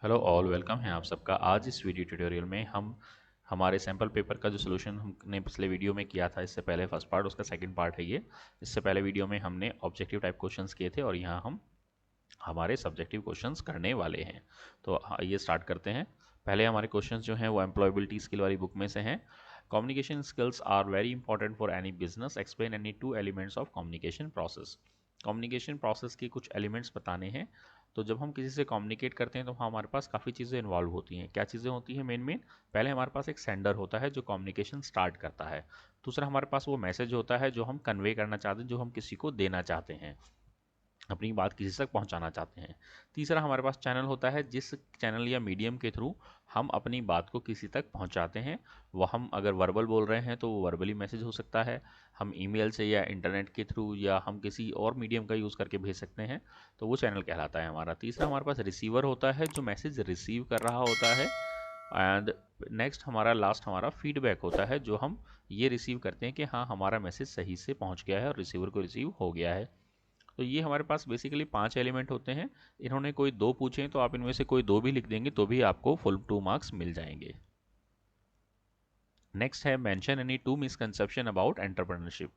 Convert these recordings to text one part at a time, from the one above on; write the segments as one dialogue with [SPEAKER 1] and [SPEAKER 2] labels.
[SPEAKER 1] Hello all, welcome है आप सबका। आज इस वीडियो ट्यूटोरियल में हम हमारे सैम्पल पेपर का जो सोल्यूशन हमने पिछले वीडियो में किया था, इससे पहले फर्स्ट पार्ट, उसका सेकंड पार्ट है ये। इससे पहले वीडियो में हमने ऑब्जेक्टिव टाइप क्वेश्चंस किए थे और यहाँ हम हमारे सब्जेक्टिव क्वेश्चंस करने वाले हैं। तो आइए स्टार्ट करते हैं। पहले हमारे क्वेश्चंस जो हैं वो एम्प्लॉयबिलिटी स्किल वाली बुक में से हैं। Communication skills are very important for any business, explain any two elements of communication process. Communication process के कुछ एलिमेंट्स बताने हैं। तो जब हम किसी से कम्युनिकेट करते हैं तो हमारे पास काफ़ी चीज़ें इन्वॉल्व होती हैं। क्या चीज़ें होती हैं? मेन पहले हमारे पास एक सेंडर होता है जो कम्युनिकेशन स्टार्ट करता है। दूसरा, हमारे पास वो मैसेज होता है जो हम कन्वे करना चाहते हैं, जो हम किसी को देना चाहते हैं, अपनी बात किसी तक पहुंचाना चाहते हैं। तीसरा, हमारे पास चैनल होता है, जिस चैनल या मीडियम के थ्रू हम अपनी बात को किसी तक पहुंचाते हैं। वह हम अगर वर्बल बोल रहे हैं तो वो वर्बली मैसेज हो सकता है, हम ईमेल से या इंटरनेट के थ्रू या हम किसी और मीडियम का यूज़ करके भेज सकते हैं, तो वो चैनल कहलाता है हमारा। तीसरा, हमारे पास रिसीवर होता है जो मैसेज रिसीव कर रहा होता है। एंड नेक्स्ट, हमारा लास्ट हमारा फीडबैक होता है, जो हम ये रिसीव करते हैं कि हाँ, हमारा मैसेज सही से पहुंच गया है और रिसीवर को रिसीव हो गया है। तो ये हमारे पास बेसिकली 5 एलिमेंट होते हैं। इन्होंने कोई 2 पूछे तो आप इनमें से कोई 2 भी लिख देंगे तो भी आपको फुल 2 मार्क्स मिल जाएंगे। नेक्स्ट है, mention any 2 misconception about entrepreneurship.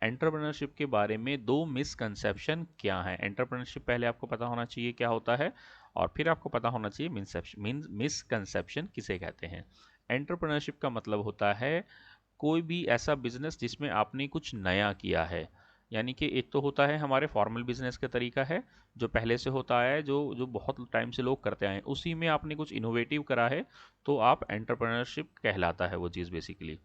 [SPEAKER 1] Entrepreneurship के बारे में 2 मिसकंसेप्शन क्या है? एंटरप्रेन्योरशिप पहले आपको पता होना चाहिए क्या होता है, और फिर आपको पता होना चाहिए मिसकंसेप्शन किसे कहते हैं। एंटरप्रेन्योरशिप का मतलब होता है कोई भी ऐसा बिजनेस जिसमें आपने कुछ नया किया है। यानी कि एक तो होता है हमारे फॉर्मल बिजनेस का तरीका है, जो पहले से होता है, जो जो बहुत टाइम से लोग करते आए हैं, उसी में आपने कुछ इनोवेटिव करा है, तो आप एंटरप्रेन्योरशिप कहलाता है वो चीज़ बेसिकली।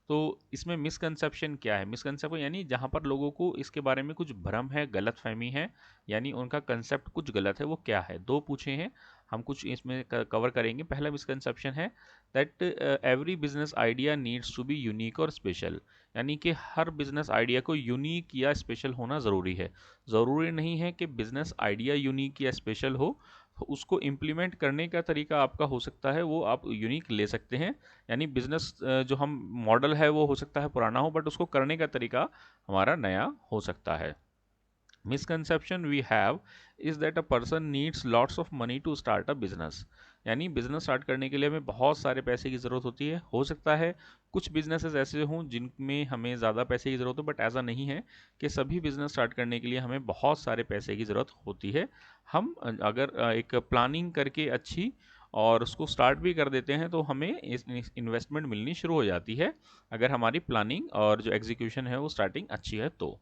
[SPEAKER 1] तो इसमें मिसकंसेप्शन क्या है? मिसकंसेप्शन यानी जहाँ पर लोगों को इसके बारे में कुछ भ्रम है, गलत फहमी है, यानी उनका कंसेप्ट कुछ गलत है। वो क्या है? 2 पूछे हैं, हम कुछ इसमें कवर करेंगे। पहला मिसकंसेप्शन है that every business idea needs to be unique और स्पेशल। यानी कि हर बिजनेस आइडिया को यूनिक या स्पेशल होना ज़रूरी है। ज़रूरी नहीं है कि बिजनेस आइडिया यूनिक या स्पेशल हो, उसको इम्प्लीमेंट करने का तरीका आपका हो सकता है वो आप यूनिक ले सकते हैं। यानी बिजनेस जो हम मॉडल है वो हो सकता है पुराना हो, बट उसको करने का तरीका हमारा नया हो सकता है। Misconception we have is that a person needs lots of money to start a business. यानी बिजनेस स्टार्ट करने के लिए हमें बहुत सारे पैसे की ज़रूरत होती है। हो सकता है कुछ बिजनेसेस ऐसे हों जिनमें हमें ज़्यादा पैसे की ज़रूरत हो, बट ऐसा नहीं है कि सभी बिजनेस स्टार्ट करने के लिए हमें बहुत सारे पैसे की ज़रूरत होती है। हम अगर एक प्लानिंग करके अच्छी और उसको स्टार्ट भी कर देते हैं तो हमें इस इन्वेस्टमेंट मिलनी शुरू हो जाती है, अगर हमारी प्लानिंग और जो एग्जीक्यूशन है वो स्टार्टिंग अच्छी है तो।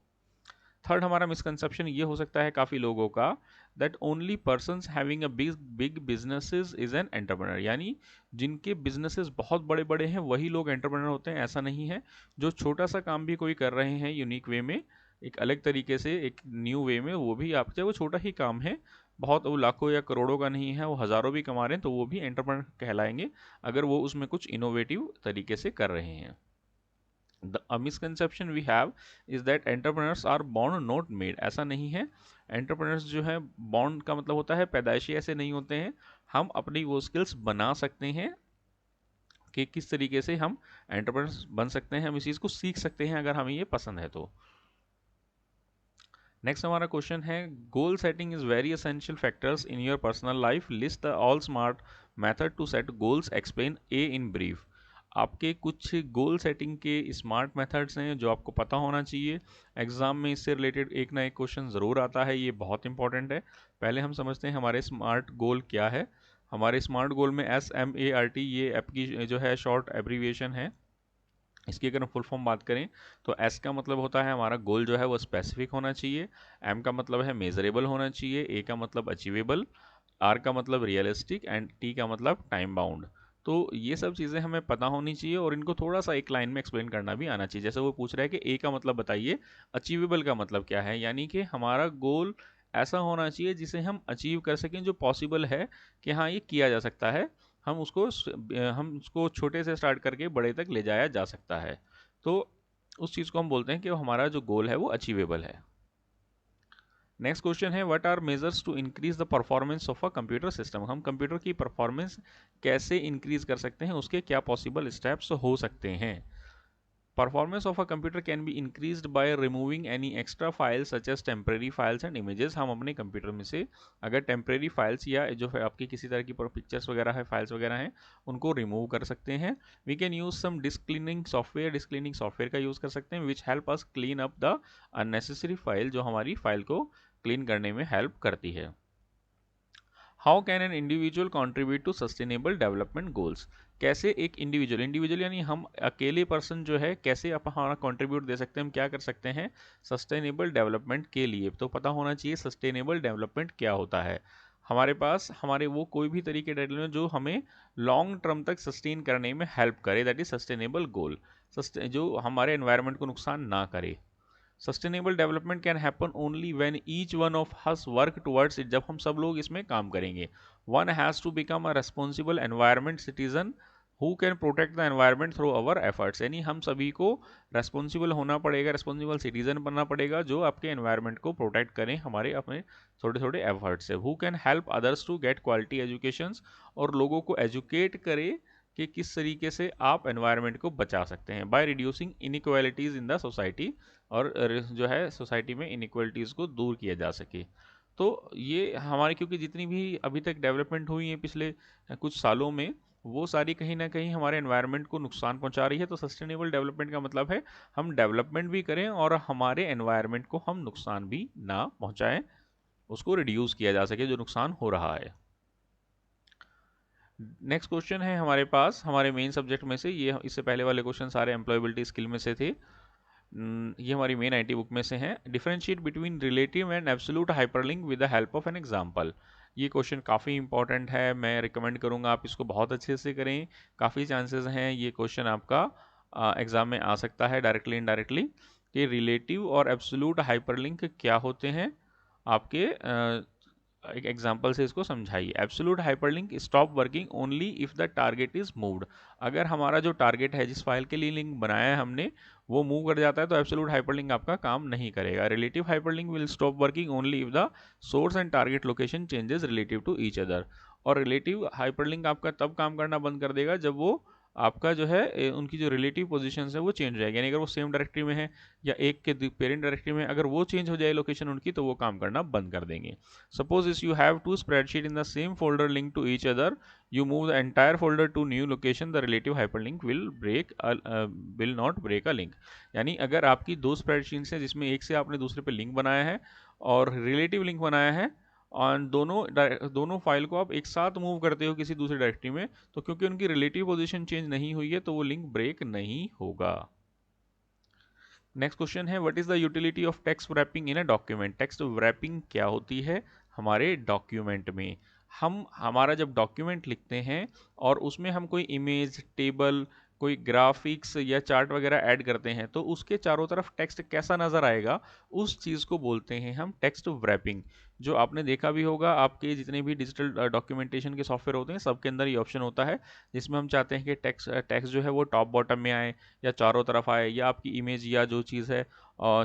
[SPEAKER 1] थर्ड, हमारा मिसकंसेप्शन ये हो सकता है काफ़ी लोगों का, that only persons having a big big businesses is an entrepreneur. यानी जिनके बिजनेसेस बहुत बड़े बड़े हैं वही लोग एंटरप्रेन्योर होते हैं। ऐसा नहीं है। जो छोटा सा काम भी कोई कर रहे हैं यूनिक वे में, एक अलग तरीके से, एक न्यू वे में, वो भी आप, चाहे वो छोटा ही काम है, बहुत वो लाखों या करोड़ों का नहीं है, वो हज़ारों भी कमा रहे हैं, तो वो भी एंटरप्रेन्योर कहलाएंगे, अगर वो उसमें कुछ इनोवेटिव तरीके से कर रहे हैं। A misconception we have is that entrepreneurs are born not made। ऐसा नहीं है। एंटरप्रेन्योर्स जो है, born का मतलब होता है पैदाइशी ऐसे नहीं होते हैं। हम अपनी वो स्किल्स बना सकते हैं कि किस तरीके से हम एंटरप्रेन्योर्स बन सकते हैं। हम इस चीज़ को सीख सकते हैं अगर हमें ये पसंद है तो। नेक्स्ट हमारा क्वेश्चन है, goal setting is very essential factors in your personal life, list the all smart method to set goals, explain a in brief. आपके कुछ गोल सेटिंग के स्मार्ट मेथड्स हैं जो आपको पता होना चाहिए। एग्जाम में इससे रिलेटेड एक ना एक क्वेश्चन ज़रूर आता है, ये बहुत इंपॉर्टेंट है। पहले हम समझते हैं हमारे स्मार्ट गोल क्या है। हमारे स्मार्ट गोल में SMART, ये ऐप की जो है शॉर्ट एब्रीविएशन है। इसकी अगर हम फुल फॉर्म बात करें तो एस का मतलब होता है हमारा गोल जो है वो स्पेसिफिक होना चाहिए, एम का मतलब है मेजरेबल होना चाहिए, ए का मतलब अचीवेबल, आर का मतलब रियलिस्टिक, एंड टी का मतलब टाइम बाउंड। तो ये सब चीज़ें हमें पता होनी चाहिए और इनको थोड़ा सा एक लाइन में एक्सप्लेन करना भी आना चाहिए। जैसे वो पूछ रहा है कि ए का मतलब बताइए, अचीवेबल का मतलब क्या है, यानी कि हमारा गोल ऐसा होना चाहिए जिसे हम अचीव कर सकें, जो पॉसिबल है कि हाँ ये किया जा सकता है। हम उसको छोटे से स्टार्ट करके बड़े तक ले जाया जा सकता है। तो उस चीज़ को हम बोलते हैं कि हमारा जो गोल है वो अचीवेबल है। नेक्स्ट क्वेश्चन है, what are measures to increase the performance of a computer system. हम कंप्यूटर की परफॉर्मेंस कैसे इंक्रीज कर सकते हैं, उसके क्या पॉसिबल स्टेप्स हो सकते हैं। Performance of a computer can be increased by removing any extra files such as temporary files and images. हम अपने कंप्यूटर में से अगर टेम्परेरी फाइल्स या जो है आपकी किसी तरह की पिक्चर्स वगैरह है, फाइल्स वगैरह हैं, उनको रिमूव कर सकते हैं। We can use some disk cleaning software का यूज़ कर सकते हैं which help us clean up the unnecessary file, जो हमारी फाइल को क्लीन करने में हेल्प करती है। How can an individual contribute to sustainable development goals. कैसे एक इंडिविजुअल यानी हम अकेले पर्सन जो है कैसे हमारा कॉन्ट्रीब्यूट दे सकते हैं, हम क्या कर सकते हैं सस्टेनेबल डेवलपमेंट के लिए। तो पता होना चाहिए सस्टेनेबल डेवलपमेंट क्या होता है। हमारे पास हमारे वो कोई भी तरीके डेवलपमेंट जो हमें लॉन्ग टर्म तक सस्टेन करने में हेल्प करे, दैट इज सस्टेनेबल गोल, जो हमारे एनवायरनमेंट को नुकसान ना करे। Sustainable development can happen only when each one of us work towards it, जब हम सब लोग इसमें काम करेंगे। One has to become a responsible environment citizen who can protect the environment through our efforts, यानी हम सभी को रेस्पॉन्सिबल होना पड़ेगा, रेस्पॉन्सिबल सिटीजन बनना पड़ेगा जो आपके एनवायरनमेंट को प्रोटेक्ट करें हमारे अपने छोटे छोटे एफर्ट्स से। Who can help others to get quality education, और लोगों को एजुकेट करे कि किस तरीके से आप एनवायरनमेंट को बचा सकते हैं। By reducing inequalities in the society, और जो है सोसाइटी में इनइक्वालिटीज़ को दूर किया जा सके। तो ये हमारे क्योंकि जितनी भी अभी तक डेवलपमेंट हुई है पिछले कुछ सालों में, वो सारी कहीं ना कहीं हमारे एनवायरनमेंट को नुकसान पहुंचा रही है। तो सस्टेनेबल डेवलपमेंट का मतलब है हम डेवलपमेंट भी करें और हमारे एनवायरनमेंट को हम नुकसान भी ना पहुंचाएं, उसको रिड्यूस किया जा सके जो नुकसान हो रहा है। नेक्स्ट क्वेश्चन है हमारे पास हमारे मेन सब्जेक्ट में से, ये इससे पहले वाले क्वेश्चन सारे एम्प्लॉयबिलिटी स्किल में से थे। ये हमारी मेन आईटी बुक में से हैं। Differentiate between relative and absolute hyperlink with the help of an example. ये क्वेश्चन काफ़ी इंपॉर्टेंट है, मैं रिकमेंड करूंगा आप इसको बहुत अच्छे से करें। काफ़ी चांसेस हैं ये क्वेश्चन आपका एग्जाम में आ सकता है डायरेक्टली इनडायरेक्टली, कि रिलेटिव और एब्सोल्यूट हाइपरलिंक क्या होते हैं आपके एक एग्जांपल से इसको समझाइए। Absolute hyperlink stop working only if the target is moved. अगर हमारा जो टारगेट है जिस फाइल के लिए लिंक बनाया है हमने वो मूव कर जाता है तो एब्सोल्यूट हाइपरलिंक आपका काम नहीं करेगा। Relative hyperlink will stop working only if the source and target location changes relative to each other. और रिलेटिव हाइपरलिंक आपका तब काम करना बंद कर देगा जब वो आपका जो है उनकी जो रिलेटिव पोजीशन है वो चेंज हो जाएगी, यानी अगर वो सेम डायरेक्टरी में है या एक के पेरेंट डायरेक्टरी में, अगर वो चेंज हो जाए लोकेशन उनकी तो वो काम करना बंद कर देंगे। Suppose if you have two spreadsheet in the same folder linked to each other, you move the entire folder to new location, the relative hyperlink will not break a link। यानी अगर आपकी दो स्प्रेडशीट्स हैं जिसमें एक से आपने दूसरे पे लिंक बनाया है और रिलेटिव लिंक बनाया है, और दोनों फाइल को आप एक साथ मूव करते हो किसी दूसरी डायरेक्टरी में, तो क्योंकि उनकी रिलेटिव पोजीशन चेंज नहीं हुई है तो वो लिंक ब्रेक नहीं होगा। नेक्स्ट क्वेश्चन है what is the utility of text wrapping in a document. Text wrapping क्या होती है हमारे डॉक्यूमेंट में। हम हमारा जब डॉक्यूमेंट लिखते हैं और उसमें हम कोई इमेज, टेबल, कोई ग्राफिक्स या चार्ट वगैरह ऐड करते हैं तो उसके चारों तरफ टेक्स्ट कैसा नज़र आएगा, उस चीज़ को बोलते हैं हम टेक्स्ट रैपिंग। जो आपने देखा भी होगा आपके जितने भी डिजिटल डॉक्यूमेंटेशन के सॉफ्टवेयर होते हैं सबके अंदर ये ऑप्शन होता है जिसमें हम चाहते हैं कि टेक्स्ट जो है वो टॉप बॉटम में आए या चारों तरफ आए, या आपकी इमेज या जो चीज़ है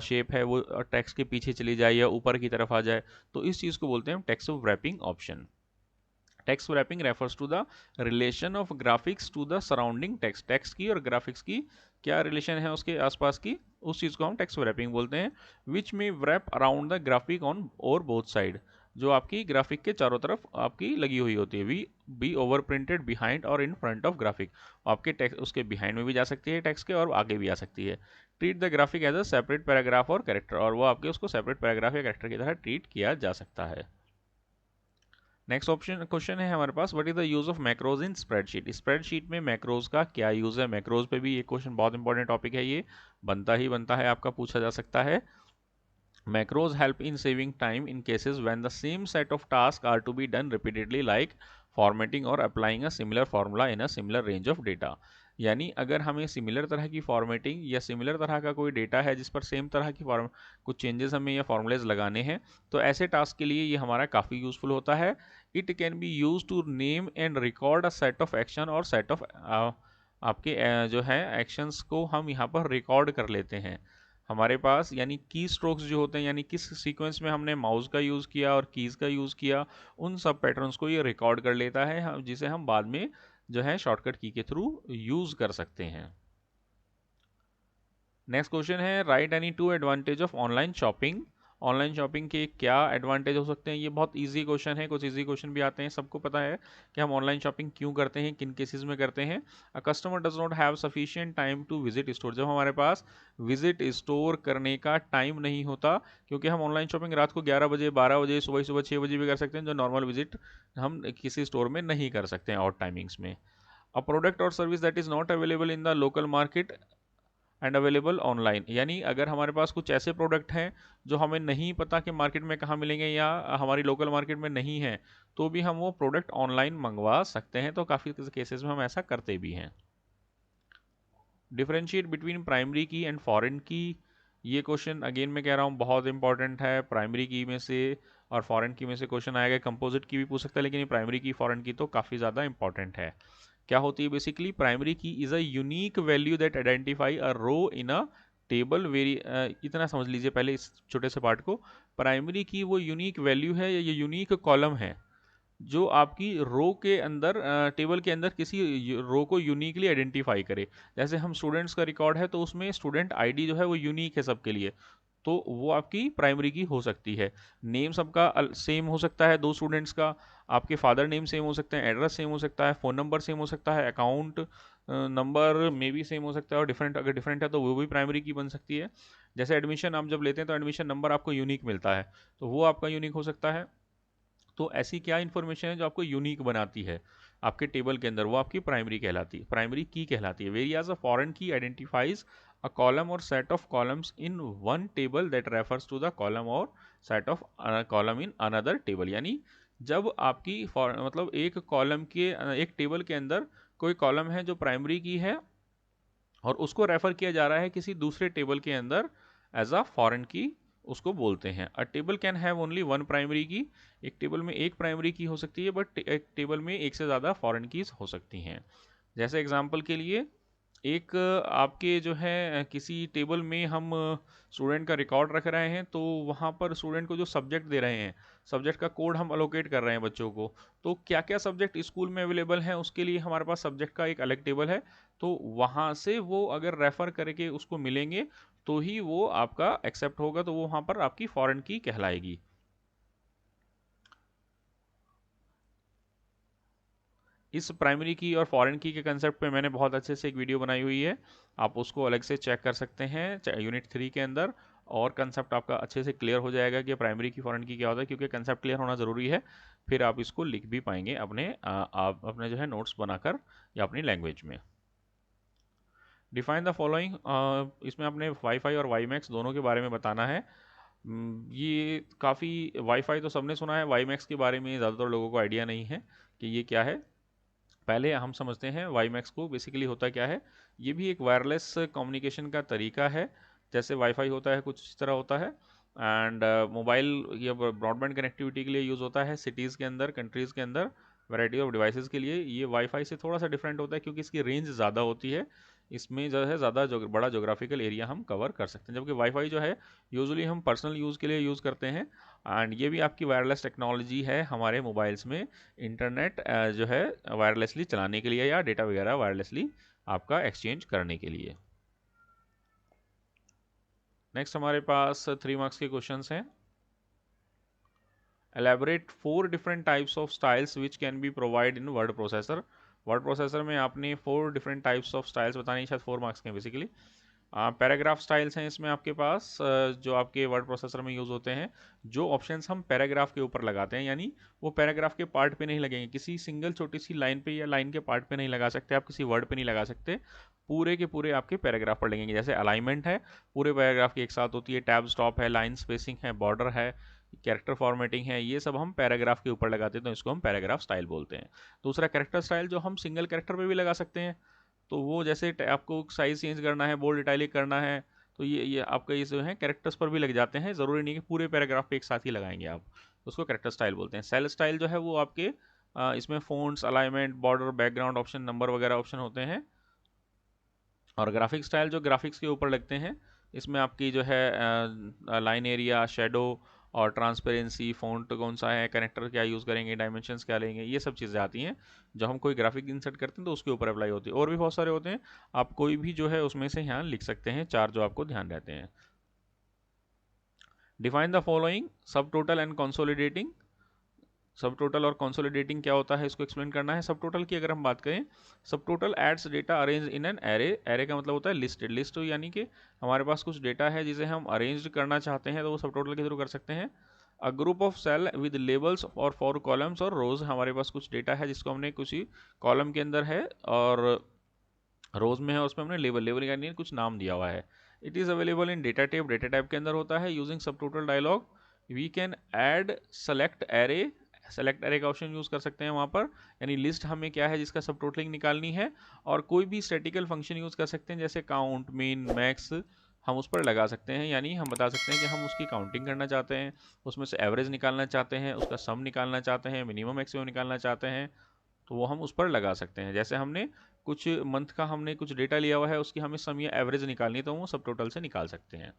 [SPEAKER 1] शेप है वो टेक्स्ट के पीछे चली जाए या ऊपर की तरफ आ जाए, तो इस चीज़ को बोलते हैं text wrapping option. Text wrapping refers to the relation of graphics to the surrounding text. Text की और ग्राफिक्स की क्या रिलेशन है उसके आसपास की, उस चीज़ को हम टेक्स्ट रैपिंग बोलते हैं। विच में wrap around the graphic on और बोथ साइड, जो आपकी ग्राफिक के चारों तरफ आपकी लगी हुई होती है। We be over printed behind और इन फ्रंट ऑफ ग्राफिक, आपके टेक्स्ट उसके बिहाइंड में भी जा सकती है टेक्स्ट के और आगे भी आ सकती है। Treat the graphic as a separate paragraph और कैरेक्टर, और वो आपके उसको सेपरेट पैराग्राफ या कैरेक्टर की तरह ट्रीट किया जा सकता है। नेक्स्ट ऑप्शन क्वेश्चन है हमारे पास what is the use of macros in spreadsheet. Spreadsheet में मैक्रोज का क्या यूज है। मैक्रोज पे भी ये क्वेश्चन बहुत इंपॉर्टेंट टॉपिक है, ये बनता है आपका पूछा जा सकता है। Macros help in saving time in cases when the same set of tasks are to be done repeatedly, like formatting or applying a similar formula in a similar range of data। यानी अगर हमें similar तरह की formatting या similar तरह का कोई data है जिस पर सेम तरह की फॉर्म कुछ चेंजेस हमें या फॉर्मूलेज लगाने हैं, तो ऐसे टास्क के लिए ये हमारा काफ़ी यूजफुल होता है। It can be use to name and record a set of action, और सेट ऑफ आपके जो है एक्शंस को हम यहाँ पर रिकॉर्ड कर लेते हैं हमारे पास, यानी की स्ट्रोक्स जो होते हैं, यानी किस सीक्वेंस में हमने माउस का यूज़ किया और कीज़ का यूज़ किया, उन सब पैटर्न्स को ये रिकॉर्ड कर लेता है, जिसे हम बाद में जो है शॉर्टकट की के थ्रू यूज़ कर सकते हैं। नेक्स्ट क्वेश्चन है right any two advantage of online shopping. Online shopping के क्या एडवांटेज हो सकते हैं? ये बहुत इजी क्वेश्चन है, कुछ इजी क्वेश्चन भी आते हैं। सबको पता है कि हम ऑनलाइन शॉपिंग क्यों करते हैं, किन केसेस में करते हैं। A customer does not have sufficient time to visit store. जब हमारे पास विजिट स्टोर करने का टाइम नहीं होता, क्योंकि हम ऑनलाइन शॉपिंग रात को 11 बजे, 12 बजे, सुबह सुबह 6 बजे भी कर सकते हैं, जो नॉर्मल विजिट हम किसी स्टोर में नहीं कर सकते हैं और टाइमिंग्स में। अ प्रोडक्ट और service that is not available in the local market and available online. यानी अगर हमारे पास कुछ ऐसे प्रोडक्ट हैं जो हमें नहीं पता कि मार्केट में कहाँ मिलेंगे या हमारी लोकल मार्केट में नहीं है, तो भी हम वो प्रोडक्ट ऑनलाइन मंगवा सकते हैं। तो काफ़ी केसेस में हम ऐसा करते भी हैं। डिफरेंशिएट बिटवीन प्राइमरी की एंड फॉरेन की। ये क्वेश्चन अगेन मैं कह रहा हूँ बहुत इंपॉर्टेंट है। प्राइमरी की में से और फॉरेन की में से क्वेश्चन आएगा। कंपोजिट की भी पूछ सकता है, लेकिन ये प्राइमरी की फॉरेन की तो काफ़ी ज़्यादा इंपॉर्टेंट है। क्या होती है basically? Primary key is a unique value that identify a row in a table very. इतना समझ लीजिए पहले इस छोटे से पार्ट को। प्राइमरी की वो यूनिक वैल्यू है या ये यूनिक कॉलम है जो आपकी रो के अंदर, टेबल के अंदर किसी रो को यूनिकली आइडेंटिफाई करे। जैसे हम स्टूडेंट्स का रिकॉर्ड है तो उसमें स्टूडेंट आईडी जो है वो यूनिक है सबके लिए, तो वो आपकी प्राइमरी की हो सकती है। नेम सबका सेम हो सकता है, दो स्टूडेंट्स का। आपके फादर नेम सेम हो सकते हैं, एड्रेस सेम हो सकता है, फ़ोन नंबर सेम हो सकता है, अकाउंट नंबर में भी सेम हो सकता है, और डिफरेंट अगर डिफरेंट है तो वो भी प्राइमरी की बन सकती है। जैसे एडमिशन आप जब लेते हैं तो एडमिशन नंबर आपको यूनिक मिलता है, तो वो आपका यूनिक हो सकता है। तो ऐसी क्या इन्फॉर्मेशन है जो आपको यूनिक बनाती है आपके टेबल के अंदर, वो आपकी प्राइमरी कहलाती है, प्राइमरी की कहलाती है। Whereas a foreign key identifies a column or set of columns in one table that refers to the column or set of column in another table. यानी जब आपकी मतलब एक कॉलम के एक टेबल के अंदर कोई कॉलम है जो प्राइमरी की है और उसको रेफर किया जा रहा है किसी दूसरे टेबल के अंदर एज अ फॉरेन की, उसको बोलते हैं। अ table can have only one primary की। एक टेबल में एक प्राइमरी की हो सकती है, बट एक टेबल में एक से ज़्यादा फॉरेन कीज हो सकती हैं। जैसे एग्जांपल के लिए, एक आपके जो है किसी टेबल में हम स्टूडेंट का रिकॉर्ड रख रहे हैं, तो वहाँ पर स्टूडेंट को जो सब्जेक्ट दे रहे हैं, सब्जेक्ट का कोड हम अलोकेट कर रहे हैं बच्चों को। तो क्या क्या सब्जेक्ट स्कूल में अवेलेबल हैं उसके लिए हमारे पास सब्जेक्ट का एक अलग टेबल है। तो वहाँ से वो अगर रेफ़र करके उसको मिलेंगे तो ही वो आपका एक्सेप्ट होगा, तो वो वहाँ पर आपकी फॉरेन की कहलाएगी। इस प्राइमरी की और फॉरेन की के कंसेप्ट पे मैंने बहुत अच्छे से एक वीडियो बनाई हुई है, आप उसको अलग से चेक कर सकते हैं यूनिट 3 के अंदर, और कंसेप्ट आपका अच्छे से क्लियर हो जाएगा कि प्राइमरी की फॉरेन की क्या होता है, क्योंकि कंसेप्ट क्लियर होना ज़रूरी है। फिर आप इसको लिख भी पाएंगे अपने आप अपने जो है नोट्स बनाकर या अपनी लैंग्वेज में। Define the following. इसमें आपने वाईफाई और वाईमैक्स दोनों के बारे में बताना है। ये काफ़ी, वाईफाई तो सबने सुना है, वाईमैक्स के बारे में ज़्यादातर लोगों को आइडिया नहीं है कि ये क्या है। पहले हम समझते हैं वाईमैक्स को। बेसिकली होता क्या है, ये भी एक वायरलेस कम्युनिकेशन का तरीका है। जैसे वाईफाई होता है कुछ इस तरह होता है, एंड मोबाइल या ब्रॉडबैंड कनेक्टिविटी के लिए यूज़ होता है सिटीज़ के अंदर, कंट्रीज़ के अंदर, वैरायटी ऑफ डिवाइसेस के लिए। ये वाईफाई से थोड़ा सा डिफरेंट होता है क्योंकि इसकी रेंज ज़्यादा होती है, इसमें जो है ज़्यादा बड़ा जोग्राफिकल एरिया हम कवर कर सकते हैं। जबकि वाईफाई जो है यूजुअली हम पर्सनल यूज़ के लिए यूज़ करते हैं, एंड ये भी आपकी वायरलेस टेक्नोलॉजी है हमारे मोबाइल्स में। इंटरनेट जो है वायरलेसली चलाने के लिए या डेटा वगैरह वायरलेसली आपका एक्सचेंज करने के लिए। नेक्स्ट हमारे पास 3 मार्क्स के क्वेश्चंस हैं। elaborate 4 different types of styles which can be provided in word processor। Word processor में आपने 4 डिफरेंट टाइप्स ऑफ स्टाइल्स बतानी, शायद 4 मार्क्स के बेसिकली। पैराग्राफ स्टाइल्स हैं इसमें आपके पास, जो आपके वर्ड प्रोसेसर में यूज़ होते हैं। जो ऑप्शंस हम पैराग्राफ के ऊपर लगाते हैं, यानी वो पैराग्राफ के पार्ट पे नहीं लगेंगे, किसी सिंगल छोटी सी लाइन पे या लाइन के पार्ट पे नहीं लगा सकते आप, किसी वर्ड पे नहीं लगा सकते, पूरे के पूरे आपके पैराग्राफ पर लगेंगे। जैसे अलाइनमेंट है, पूरे पैराग्राफ की एक साथ होती है, टैब स्टॉप है, लाइन स्पेसिंग है, बॉर्डर है, कैरेक्टर फॉर्मेटिंग है, ये सब हम पैराग्राफ के ऊपर लगाते हैं, तो इसको हम पैराग्राफ स्टाइल बोलते हैं। दूसरा कैरेक्टर स्टाइल, जो हम सिंगल कैरेक्टर पे भी लगा सकते हैं। तो वो जैसे आपको साइज चेंज करना है, बोल्ड इटैलिक करना है, तो ये आपका ये जो है कैरेक्टर्स पर भी लग जाते हैं, ज़रूरी नहीं कि पूरे पैराग्राफ पे एक साथ ही लगाएंगे आप, तो उसको कैरेक्टर स्टाइल बोलते हैं। सेल स्टाइल जो है वो आपके इसमें fonts, alignment, border, background option, number वगैरह ऑप्शन होते हैं। और ग्राफिक स्टाइल जो ग्राफिक्स के ऊपर लगते हैं, इसमें आपकी जो है लाइन एरिया, शेडो और ट्रांसपेरेंसी, फ़ॉन्ट कौन सा है, कनेक्टर क्या यूज़ करेंगे, डायमेंशंस क्या लेंगे, ये सब चीज़ें आती हैं जब हम कोई ग्राफिक इंसर्ट करते हैं तो उसके ऊपर अप्लाई होती है। और भी बहुत सारे होते हैं, आप कोई भी जो है उसमें से यहाँ लिख सकते हैं, 4 जो आपको ध्यान रहते हैं। डिफाइन द फॉलोइंग सब टोटल एंड कंसोलिडेटिंग। सब टोटल और कंसोलिडेटिंग क्या होता है, इसको एक्सप्लेन करना है। सब टोटल की अगर हम बात करें, subtotal adds data arrange in an array. Array का मतलब होता है लिस्टेड। लिस्ट यानी कि हमारे पास कुछ डेटा है जिसे हम अरेंज करना चाहते हैं तो वो सब टोटल के थ्रू कर सकते हैं। A group of cell with labels और 4 कॉलम्स और रोज। हमारे पास कुछ डेटा है जिसको हमने कुछ ही कॉलम के अंदर है और रोज में है, उसमें हमने लेबल, लेबल यानी कुछ नाम दिया हुआ है। It is available in data type. Data type के अंदर होता है। Using subtotal dialog we can add select array. Select array का ऑप्शन यूज़ कर सकते हैं वहाँ पर, यानी लिस्ट हमें क्या है जिसका सब टोटलिंग निकालनी है। और कोई भी स्टैटिकल फंक्शन यूज़ कर सकते हैं जैसे काउंट, मीन, मैक्स, हम उस पर लगा सकते हैं। यानी हम बता सकते हैं कि हम उसकी काउंटिंग करना चाहते हैं, उसमें से एवरेज निकालना चाहते हैं, उसका सम निकालना चाहते हैं, मिनिमम मैक्सिमम निकालना चाहते हैं, तो वो हम उस पर लगा सकते हैं। जैसे हमने कुछ मंथ का हमने कुछ डेटा लिया हुआ है, उसकी हमें सम या एवरेज निकालनी है तो वो सब टोटल से निकाल सकते हैं।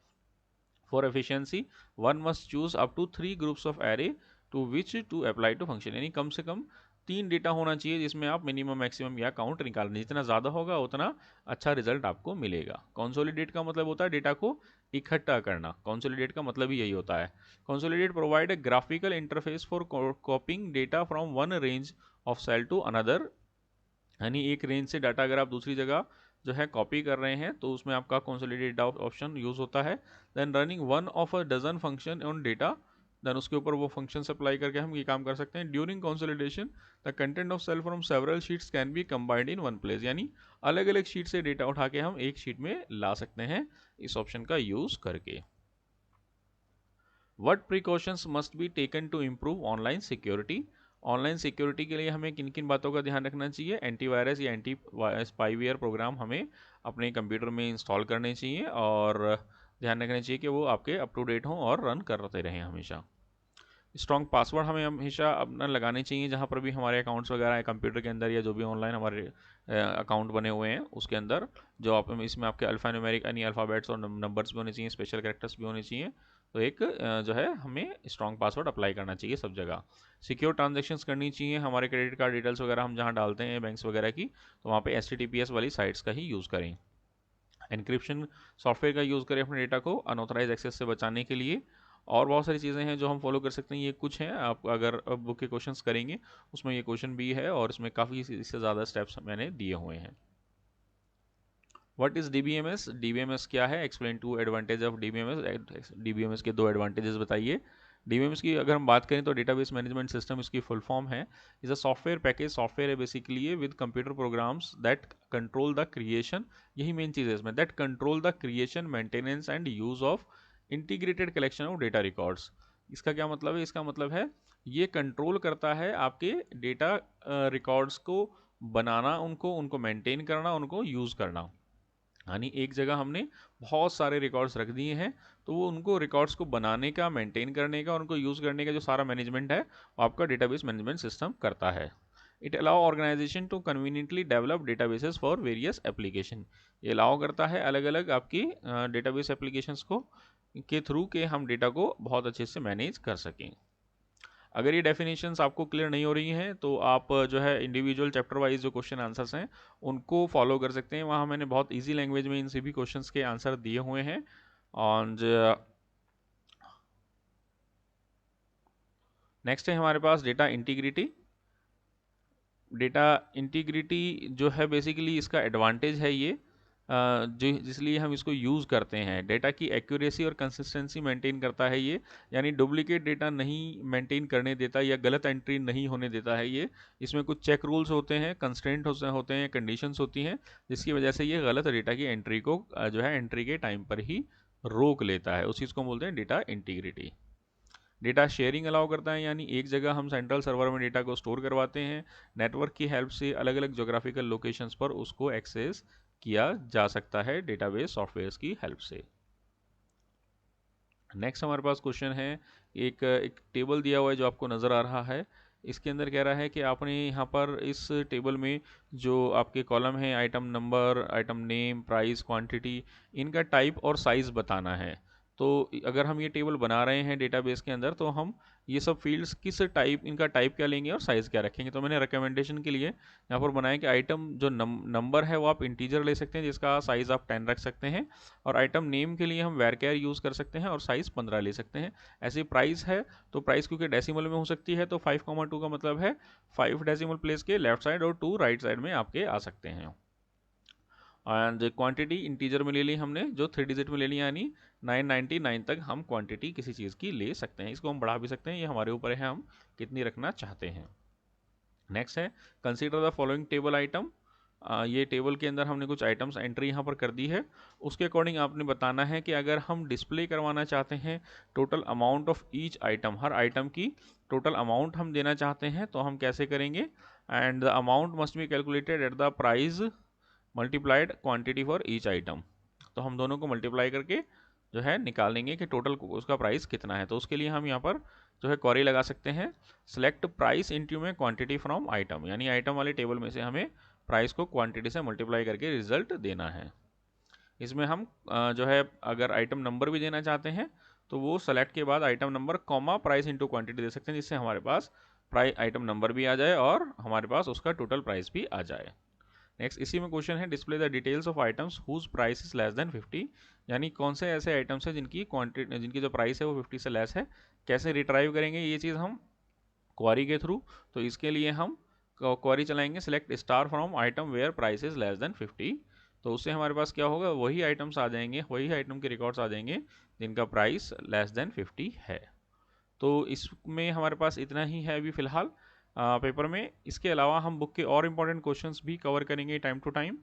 [SPEAKER 1] For efficiency one must choose up to 3 groups of array to which to apply to function. यानी कम से कम 3 डेटा होना चाहिए जिसमें आप मिनिमम, मैक्सिमम या काउंट निकालना। जितना ज़्यादा होगा उतना अच्छा रिजल्ट आपको मिलेगा। कंसोलिडेट का मतलब होता है डेटा को इकट्ठा करना। कंसोलिडेट का मतलब ही यही होता है। Consolidate provide a graphical interface for copying data from one range of cell to another. यानी एक रेंज से डाटा अगर आप दूसरी जगह जो है कॉपी कर रहे हैं तो उसमें आपका कंसोलिडेट ऑप्शन यूज होता है। Then running one of a dozen function on data. Then उसके ऊपर वो फंक्शन अप्लाई करके हम ये काम कर सकते हैं। During consolidation the content of cell from several sheets can be combined in one place. यानी अलग अलग शीट से डेटा उठा के हम एक शीट में ला सकते हैं इस ऑप्शन का यूज करके। What precautions must be taken to improve online security. Online security के लिए हमें किन किन बातों का ध्यान रखना चाहिए। एंटीवायरस या एंटी स्पाईवेयर प्रोग्राम हमें अपने कंप्यूटर में इंस्टॉल करने चाहिए और ध्यान रखना चाहिए कि वो आपके अप टू डेट हों और रन करते रहें हमेशा। स्ट्रॉन्ग पासवर्ड हमें हमेशा अपना लगाने चाहिए जहाँ पर भी हमारे अकाउंट्स वगैरह है कंप्यूटर के अंदर या जो भी ऑनलाइन हमारे अकाउंट बने हुए हैं उसके अंदर। जो आप इसमें आपके अल्फ़ा न्यूमेरिक यानी अल्फ़ाबेट्स और नंबर्स भी होने चाहिए, स्पेशल कैरेक्टर्स भी होने चाहिए। तो एक जो है हमें स्ट्रॉन्ग पासवर्ड अप्लाई करना चाहिए सब जगह। सिक्योर ट्रांजेक्शंस करनी चाहिए। हमारे क्रेडिट कार्ड डिटेल्स वगैरह हम जहाँ डालते हैं बैंक्स वगैरह की, तो वहाँ पे HTTPS वाली साइट्स का ही यूज़ करें। एनक्रिप्शन सॉफ्टवेयर का यूज़ करें अपने डेटा को अनऑथराइज एक्सेस से बचाने के लिए। और बहुत सारी चीज़ें हैं जो हम फॉलो कर सकते हैं। ये कुछ हैं, आप अगर बुक के क्वेश्चंस करेंगे उसमें ये क्वेश्चन भी है और इसमें काफ़ी इससे ज़्यादा स्टेप्स मैंने दिए हुए हैं। What is DBMS? DBMS क्या है? Explain two advantage of DBMS। DBMS के 2 एडवांटेजेस बताइए। DBMS की अगर हम बात करें तो डेटाबेस मैनेजमेंट सिस्टम इसकी फुल फॉर्म है। Is a software package. Software है basically with computer programs that control the creation, यही मेन चीज़ है इसमें, that control the creation, maintenance and use of integrated collection of data records. इसका क्या मतलब है? इसका मतलब है ये कंट्रोल करता है आपके डेटा रिकॉर्ड्स को बनाना, उनको उनको मेंटेन करना, उनको यूज़ करना। यानी एक जगह हमने बहुत सारे रिकॉर्ड्स रख दिए हैं तो वो उनको रिकॉर्ड्स को बनाने का, मेंटेन करने का, उनको यूज़ करने का जो सारा मैनेजमेंट है वो आपका डेटाबेस मैनेजमेंट सिस्टम करता है। It allow organisation to conveniently develop databases for various application. ये अलाउ करता है अलग अलग आपकी डेटाबेस एप्लीकेशंस को के थ्रू के हम डेटा को बहुत अच्छे से मैनेज कर सकें। अगर ये डेफिनेशंस आपको क्लियर नहीं हो रही हैं तो आप जो है इंडिविजुअल चैप्टर वाइज जो क्वेश्चन आंसर्स हैं उनको फॉलो कर सकते हैं। वहाँ मैंने बहुत इजी लैंग्वेज में इन सभी क्वेश्चंस के आंसर दिए हुए हैं। और नेक्स्ट है हमारे पास डेटा इंटीग्रिटी। डेटा इंटीग्रिटी जो है बेसिकली इसका एडवांटेज है ये जो जिसलिए हम इसको यूज़ करते हैं। डेटा की एक्यूरेसी और कंसिस्टेंसी मेंटेन करता है ये, यानी डुप्लीकेट डेटा नहीं मेंटेन करने देता या गलत एंट्री नहीं होने देता है ये। इसमें कुछ चेक रूल्स होते हैं, कंस्ट्रेंट होते हैं, कंडीशंस होती हैं जिसकी वजह से ये गलत डेटा की एंट्री को जो है एंट्री के टाइम पर ही रोक लेता है। उस चीज़ को बोलते हैं data integrity. Data sharing allow करता है, यानी एक जगह हम सेंट्रल सर्वर में डेटा को स्टोर करवाते हैं, नेटवर्क की हेल्प से अलग अलग जोग्राफिकल लोकेशंस पर उसको एक्सेस किया जा सकता है डेटाबेस सॉफ्टवेयर्स की हेल्प से। नेक्स्ट हमारे पास क्वेश्चन है, एक टेबल दिया हुआ है जो आपको नज़र आ रहा है। इसके अंदर कह रहा है कि आपने यहाँ पर इस टेबल में जो आपके कॉलम है, item number, item name, price, quantity, इनका टाइप और साइज़ बताना है। तो अगर हम ये टेबल बना रहे हैं डेटाबेस के अंदर, तो हम ये सब फील्ड्स किस टाइप, इनका टाइप क्या लेंगे और साइज़ क्या रखेंगे। तो मैंने रिकमेंडेशन के लिए यहाँ पर बनाया कि आइटम जो नंबर है वो आप इंटीजर ले सकते हैं, जिसका साइज़ आप 10 रख सकते हैं, और आइटम नेम के लिए हम वेरकेयर यूज़ कर सकते हैं और साइज़ 15 ले सकते हैं। ऐसे प्राइस है तो प्राइस क्योंकि डेसिमल में हो सकती है, तो 5,2 का मतलब है 5 डेसिमल प्लेस के लेफ्ट साइड और 2 राइट साइड में आपके आ सकते हैं। एंड क्वांटिटी इंटीजर में ले ली हमने, जो 3 डिजिट में ले ली, यानी 999 तक हम क्वांटिटी किसी चीज़ की ले सकते हैं। इसको हम बढ़ा भी सकते हैं, ये हमारे ऊपर है हम कितनी रखना चाहते हैं। नेक्स्ट है consider the following table item. ये टेबल के अंदर हमने कुछ आइटम्स एंट्री यहाँ पर कर दी है। उसके अकॉर्डिंग आपने बताना है कि अगर हम डिस्प्ले करवाना चाहते हैं total amount of each item, her item की टोटल अमाउंट हम देना चाहते हैं, तो हम कैसे करेंगे। And the amount must be calculated at the price multiplied quantity for each item. तो हम दोनों को मल्टीप्लाई करके जो है निकालेंगे कि टोटल उसका प्राइस कितना है। तो उसके लिए हम यहाँ पर जो है क्वेरी लगा सकते हैं, सेलेक्ट प्राइस इनटू में क्वांटिटी फ्रॉम आइटम, यानी आइटम वाले टेबल में से हमें प्राइस को क्वांटिटी से मल्टीप्लाई करके रिजल्ट देना है। इसमें हम जो है अगर आइटम नंबर भी देना चाहते हैं तो वो सेलेक्ट के बाद item number comma price into quantity दे सकते हैं, जिससे हमारे पास प्राइस आइटम नंबर भी आ जाए और हमारे पास उसका टोटल प्राइस भी आ जाए। नेक्स्ट इसी में क्वेश्चन है, display the details of items whose price is less than 50, यानी कौन से ऐसे आइटम्स हैं जिनकी क्वांटिटी, जिनकी जो प्राइस है वो 50 से लेस है। कैसे रिट्राइव करेंगे ये चीज़ हम क्वारी के थ्रू। तो इसके लिए हम क्वारी चलाएंगे, select star from item where price is less than 50। तो उससे हमारे पास क्या होगा, वही आइटम्स आ जाएंगे, वही आइटम के रिकॉर्ड्स आ जाएंगे जिनका प्राइस लेस देन 50 है। तो इसमें हमारे पास इतना ही है अभी फ़िलहाल पेपर में। इसके अलावा हम बुक के और इम्पोर्टेंट क्वेश्चंस भी कवर करेंगे टाइम टू टाइम।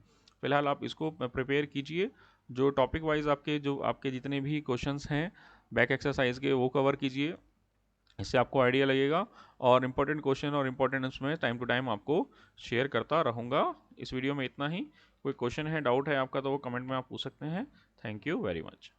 [SPEAKER 1] फ़िलहाल आप इसको प्रिपेयर कीजिए, जो टॉपिक वाइज आपके जितने भी क्वेश्चंस हैं बैक एक्सरसाइज के वो कवर कीजिए, इससे आपको आइडिया लगेगा। और इम्पोर्टेंट क्वेश्चन और इम्पोर्टेंट उसमें टाइम टू टाइम आपको शेयर करता रहूँगा। इस वीडियो में इतना ही। कोई क्वेश्चन है, डाउट है आपका, तो वो कमेंट में आप पूछ सकते हैं। Thank you very much.